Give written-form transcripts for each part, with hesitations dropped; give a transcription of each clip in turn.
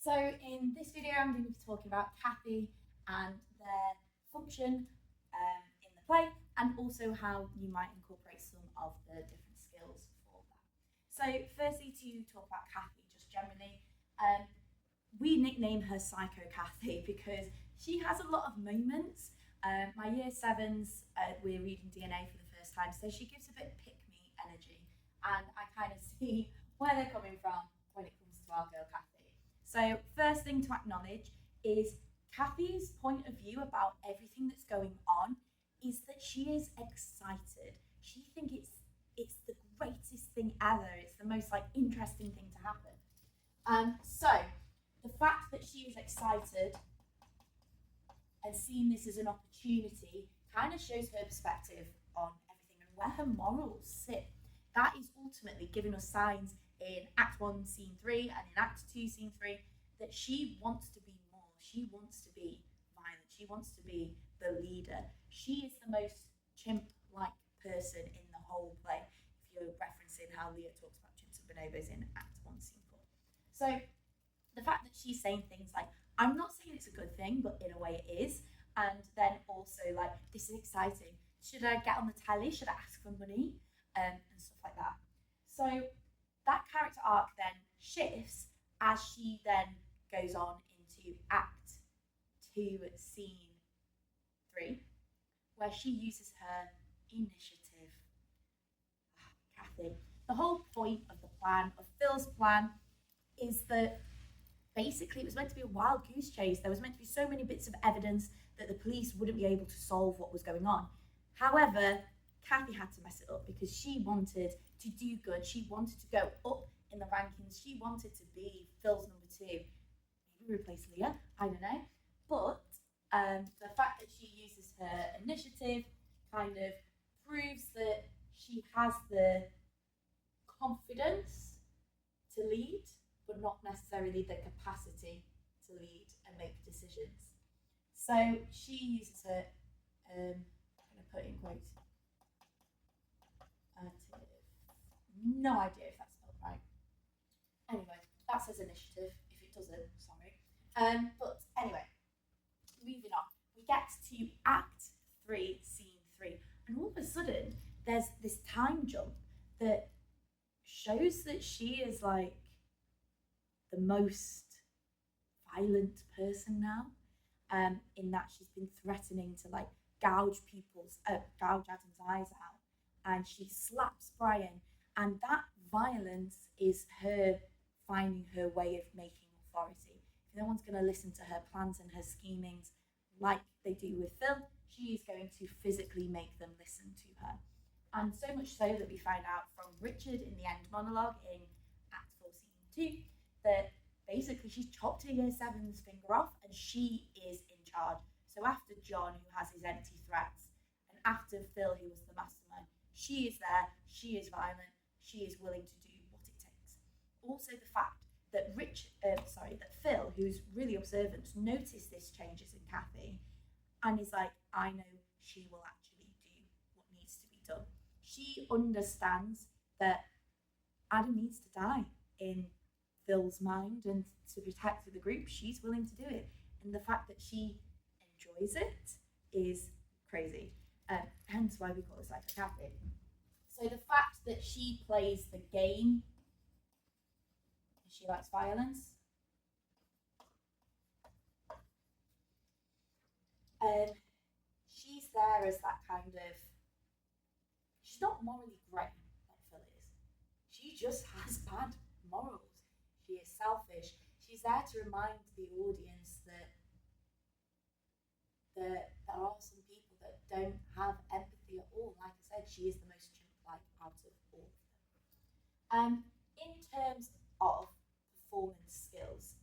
So in this video, I'm going to be talking about Cathy and their function in the play, and also how you might incorporate some of the different skills for that. So firstly, to talk about Cathy, just generally, we nickname her Psycho Cathy because she has a lot of moments. My year sevens, we're reading DNA for the first time, so she gives a bit pick-me energy, and I kind of see where they're coming from when it comes to our girl Cathy. So first thing to acknowledge is Cathy's point of view about everything that's going on is that she is excited. She thinks it's the greatest thing ever. It's the most interesting thing to happen. So the fact that she is excited and seeing this as an opportunity kind of shows her perspective on everything and where her morals sit. That is ultimately giving us signs in Act 1, Scene 3 and in Act 2, Scene 3 that she wants to be more. She wants to be violent. She wants to be the leader. She is the most chimp-like person in the whole play, if you're referencing how Leah talks about chimps and bonobos in Act 1, Scene 4. So the fact that she's saying things like, I'm not saying it's a good thing, but in a way it is. And then also this is exciting. Should I get on the telly? Should I ask for money? And stuff like that. So that character arc then shifts as she then goes on into Act 2, Scene 3, where she uses her initiative. Cathy. The whole point of the plan, of Phil's plan, is that basically it was meant to be a wild goose chase. There was meant to be so many bits of evidence that the police wouldn't be able to solve what was going on. However, Cathy had to mess it up because she wanted to do good. She wanted to go up in the rankings. She wanted to be Phil's number 2. Maybe replace Leah, I don't know. But the fact that she uses her initiative kind of proves that she has the confidence to lead, but not necessarily the capacity to lead and make decisions. So she uses her, I'm going to put in quotes, no idea if that's spelled right. Anyway, that says initiative. If it doesn't, sorry. But anyway, moving on. We get to Act 3, Scene 3. And all of a sudden, there's this time jump that shows that she is the most violent person now. In that she's been threatening to gouge Adam's eyes out, and she slaps Brian, and that violence is her finding her way of making authority. If no one's going to listen to her plans and her schemings like they do with Phil, she is going to physically make them listen to her. And so much so that we find out from Richard in the end monologue in Act 4, Scene 2, that basically she's chopped her year 7's finger off and she is in charge. So after John, who has his empty threats, and after Phil, who was the mastermind, she is there, she is violent, she is willing to do what it takes. Also the fact that that Phil, who's really observant, noticed this changes in Cathy and is like, I know she will actually do what needs to be done. She understands that Adam needs to die in Phil's mind, and to protect the group, she's willing to do it. And the fact that she enjoys it is crazy. Hence why we call her Psycho Cathy. So the fact that she plays the game, she likes violence. She's there as that kind of, she's not morally grey like Phil is. She just has bad morals. She is selfish. She's there to remind the audience that there are some people that don't have empathy at all. Like I said, she is the most chimp-like out of all of them. In terms of performance skills,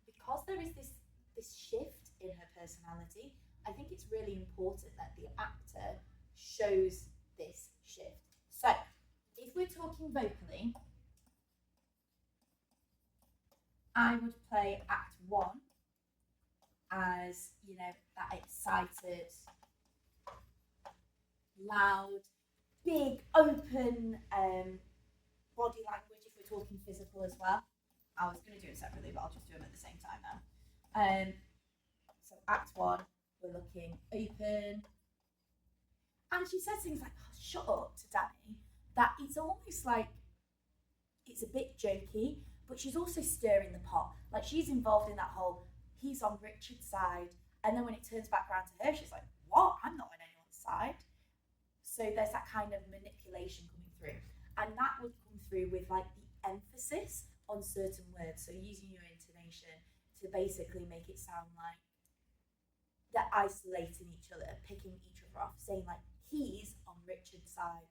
because there is this shift in her personality, I think it's really important that the actor shows this shift. So, if we're talking vocally, I would play Act 1 as, that excited, loud, big, open body language, if we're talking physical as well. I was going to do it separately, but I'll just do them at the same time now. So Act 1, we're looking open. And she says things like, oh, shut up to Danny, that it's almost like it's a bit jokey, but she's also stirring the pot. Like, she's involved in that whole, he's on Richard's side. And then when it turns back around to her, she's like, what? I'm not on anyone's side. So there's that kind of manipulation coming through. And that would come through with like the emphasis on certain words. So using your intonation to basically make it sound like they're isolating each other, picking each other off, saying like, he's on Richard's side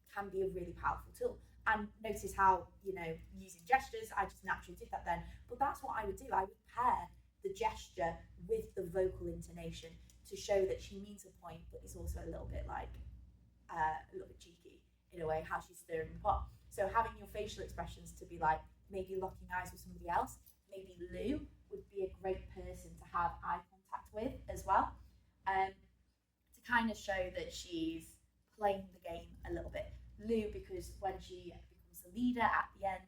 can be a really powerful tool. And notice how, using gestures, I just naturally did that then. But that's what I would do. I would pair the gesture with the vocal intonation to show that she means a point, but it's also a little bit like, a little bit cheeky in a way, how she's stirring the pot. So having your facial expressions to be like, maybe locking eyes with somebody else, maybe Lou would be a great person to have eye contact with as well, to kind of show that she's playing the game a little bit. Lou, because when she becomes the leader at the end,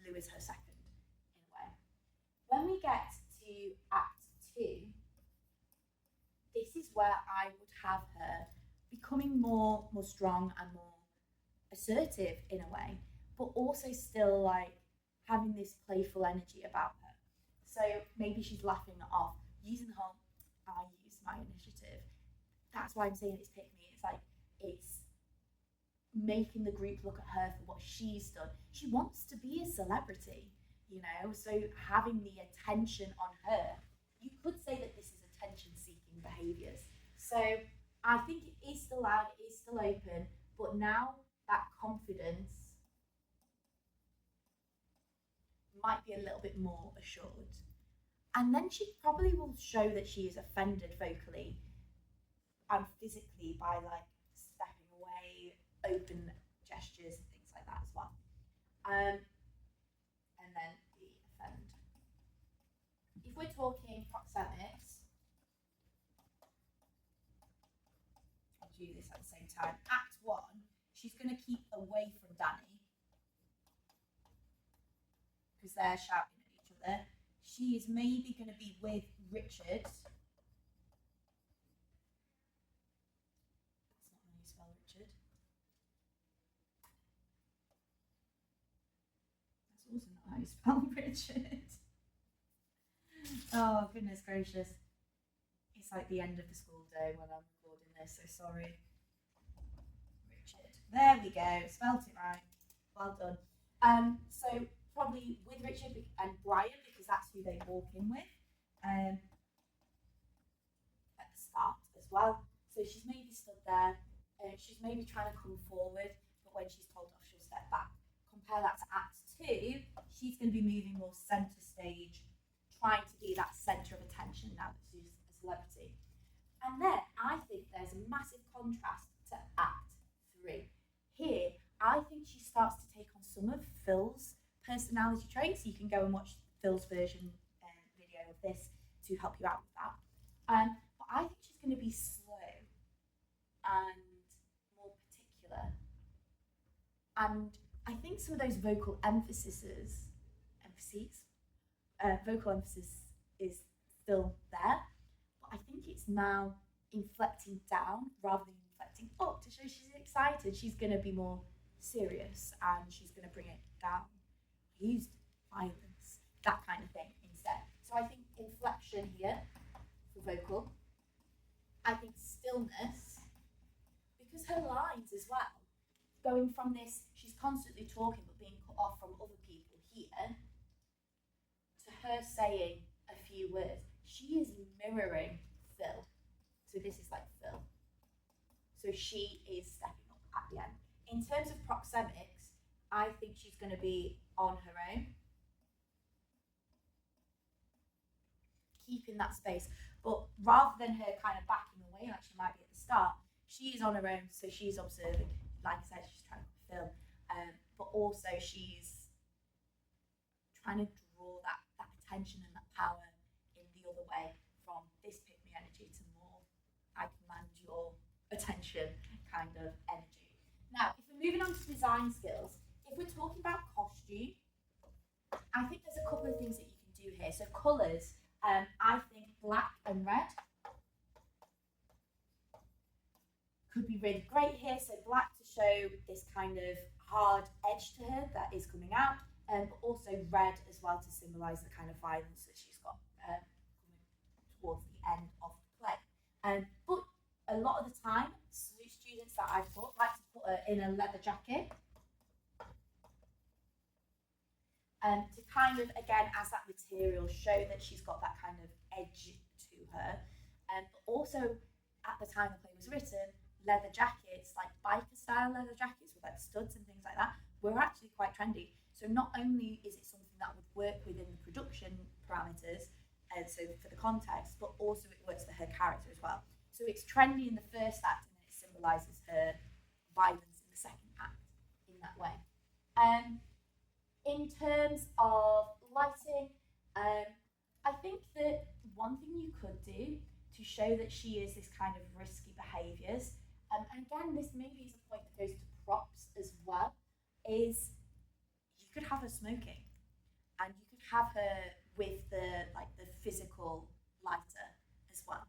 Lou is her second in a way. When we get to Act 2, this is where I would have her becoming more strong and more assertive in a way, but also still like having this playful energy about her. So maybe she's laughing it off, using the whole, I use my initiative. That's why I'm saying it's pick me. It's like, it's making the group look at her for what she's done. She wants to be a celebrity, so having the attention on her, you could say that this is attention-seeking behaviours. So I think it is still loud, it is still open, but now that confidence might be a little bit more assured. And then she probably will show that she is offended vocally and physically by like stepping away, open gestures and things like that as well. And then the offend. If we're talking proxemics, I'll do this at the same time. Act 1, she's going to keep away from Danny because they're shouting at each other. She is maybe going to be with Richard. That's not how you spell Richard. That's also not how you spell Richard. Oh, goodness gracious. It's like the end of the school day when I'm recording this, so sorry. Richard. There we go. Spelt it right. Well done. So probably with Richard and Brian, because that's who they walk in with at the start as well. So she's maybe stood there, she's maybe trying to come forward, but when she's told off, she'll step back. Compare that to Act 2, she's going to be moving more centre stage, trying to be that centre of attention now that she's a celebrity. And then I think there's a massive contrast to Act 3. Here, I think she starts to take on some of Phil's personality traits. You can go and watch Phil's version video of this to help you out with that. But I think she's going to be slow and more particular. And I think some of those vocal emphasis is still there, but I think it's now inflecting down rather than inflecting up to show she's excited. She's going to be more serious and she's going to bring it down. Used violence, that kind of thing instead. So I think inflection here for vocal. I think stillness, because her lines as well, going from this, she's constantly talking but being cut off from other people here, to her saying a few words. She is mirroring Phil. So this is like Phil. So she is stepping up at the end. In terms of proxemics, I think she's going to be on her own, keeping that space. But rather than her kind of backing away like she might be at the start, she is on her own, so she's observing. Like I said, she's trying to film, but also she's trying to draw that attention and that power in the other way, from this pick me energy to more I command your attention kind of energy. Now, if we're moving on to design skills, if we're talking about costume, I think colours, I think black and red could be really great here. So black to show this kind of hard edge to her that is coming out, but also red as well to symbolise the kind of violence that she's got coming towards the end of the play. But a lot of the time, students that I've taught like to put her in a leather jacket. To kind of, again, as that material, show that she's got that kind of edge to her. But also, at the time the play was written, leather jackets, like biker style leather jackets with like studs and things like that, were actually quite trendy. So not only is it something that would work within the production parameters, so for the context, but also it works for her character as well. So it's trendy in the first act, and then it symbolises her violence in the second act in that way. In terms of lighting, I think that one thing you could do to show that she is this kind of risky behaviours, and again, this maybe is a point that goes to props as well, is you could have her smoking, and you could have her with the physical lighter as well.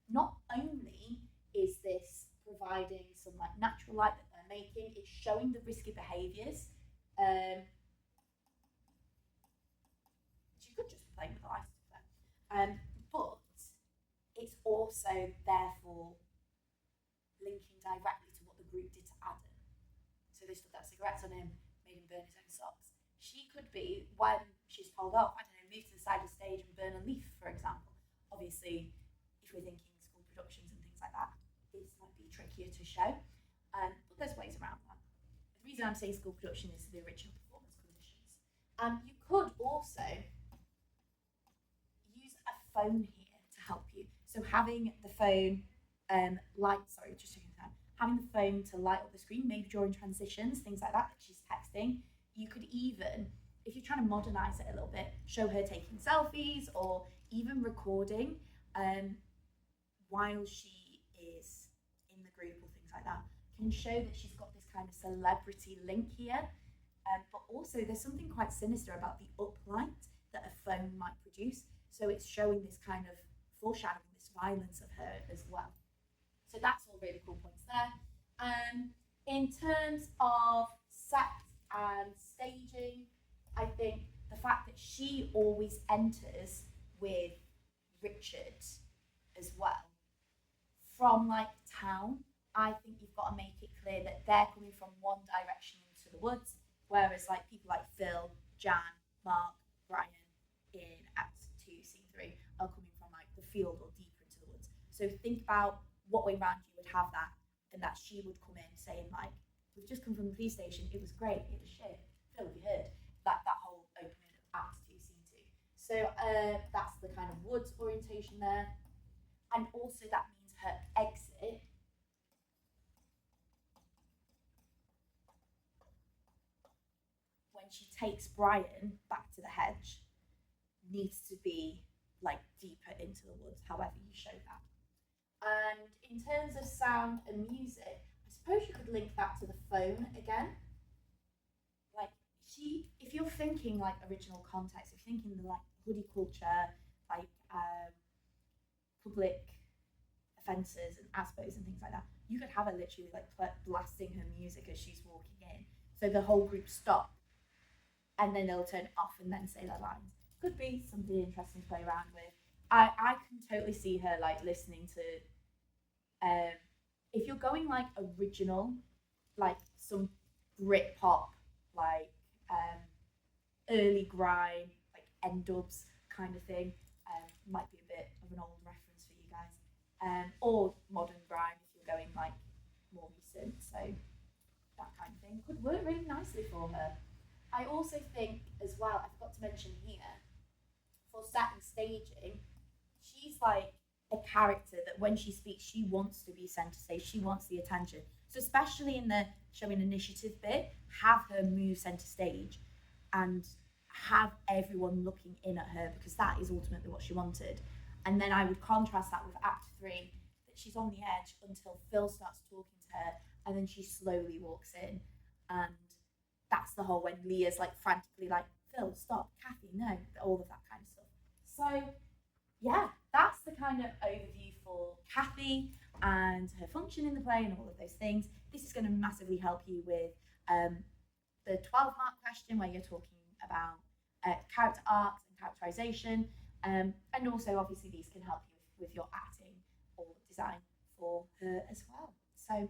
Not only is this providing some like natural light that they're making, it's showing the risky behaviours. Could just be playing with the lights, but it's also therefore linking directly to what the group did to Adam. So they stuck that cigarettes on him, made him burn his own socks. She could be, when she's told off, I don't know, move to the side of the stage and burn a leaf, for example. Obviously, if we're thinking school productions and things like that, this might be trickier to show, but there's ways around that. The reason I'm saying school production is the original performance conditions. You could also phone here to help you. So having the phone having the phone to light up the screen, maybe during transitions, things like that she's texting. You could even, if you're trying to modernize it a little bit, show her taking selfies or even recording while she is in the group or things like that. Can show that she's got this kind of celebrity link here. But also there's something quite sinister about the uplight that a phone might produce. So it's showing this kind of foreshadowing, this violence of her as well. So that's all really cool points there. In terms of set and staging, I think the fact that she always enters with Richard as well from like town, I think you've got to make it clear that they're coming from one direction into the woods, whereas like people like Phil, Jan, Mark, Brian in Act 2, Scene 3 are coming from like the field or deeper into the woods. So think about what way round you would have that, and that she would come in saying like, we've just come from the police station, it was great, it was shit, Phil, have you heard? That whole opening of Act 2, Scene 2. So that's the kind of woods orientation there. And also that means her exit when she takes Brian back to the hedge needs to be like deeper into the woods, however you show that. And in terms of sound and music, I suppose you could link that to the phone again. Like if you're thinking like original context, if you're thinking like hoodie culture, like public offences and ASPOs and things like that, you could have her literally like blasting her music as she's walking in. So the whole group stop and then they'll turn it off and then say their lines. Could be something interesting to play around with. I can totally see her like listening to if you're going like original, like some Britpop, like early grime, like N-Dubs kind of thing, might be a bit of an old reference for you guys, or modern grime if you're going like more recent, so that kind of thing could work really nicely for her. I also think as well, I forgot to mention here, for set and staging, she's like a character that when she speaks, she wants to be centre stage, she wants the attention. So especially in the showing initiative bit, have her move centre stage and have everyone looking in at her, because that is ultimately what she wanted. And then I would contrast that with Act 3, that she's on the edge until Phil starts talking to her, and then she slowly walks in. And that's the whole when Leah's like frantically like, Phil, stop, Cathy, no, all of that kind of stuff. So yeah, that's the kind of overview for Cathy and her function in the play and all of those things. This is going to massively help you with the 12-mark question where you're talking about character arcs and characterization, and also obviously these can help you with your acting or design for her as well. So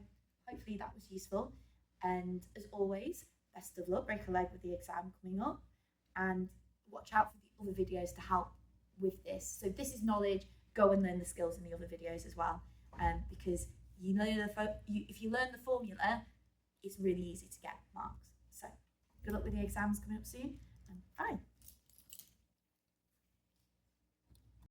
hopefully that was useful, and as always, best of luck, break a leg with the exam coming up, and watch out for the other videos to help with this. So this is knowledge, go and learn the skills in the other videos as well, because you know if you learn the formula, it's really easy to get marks. So good luck with the exams coming up soon, and bye.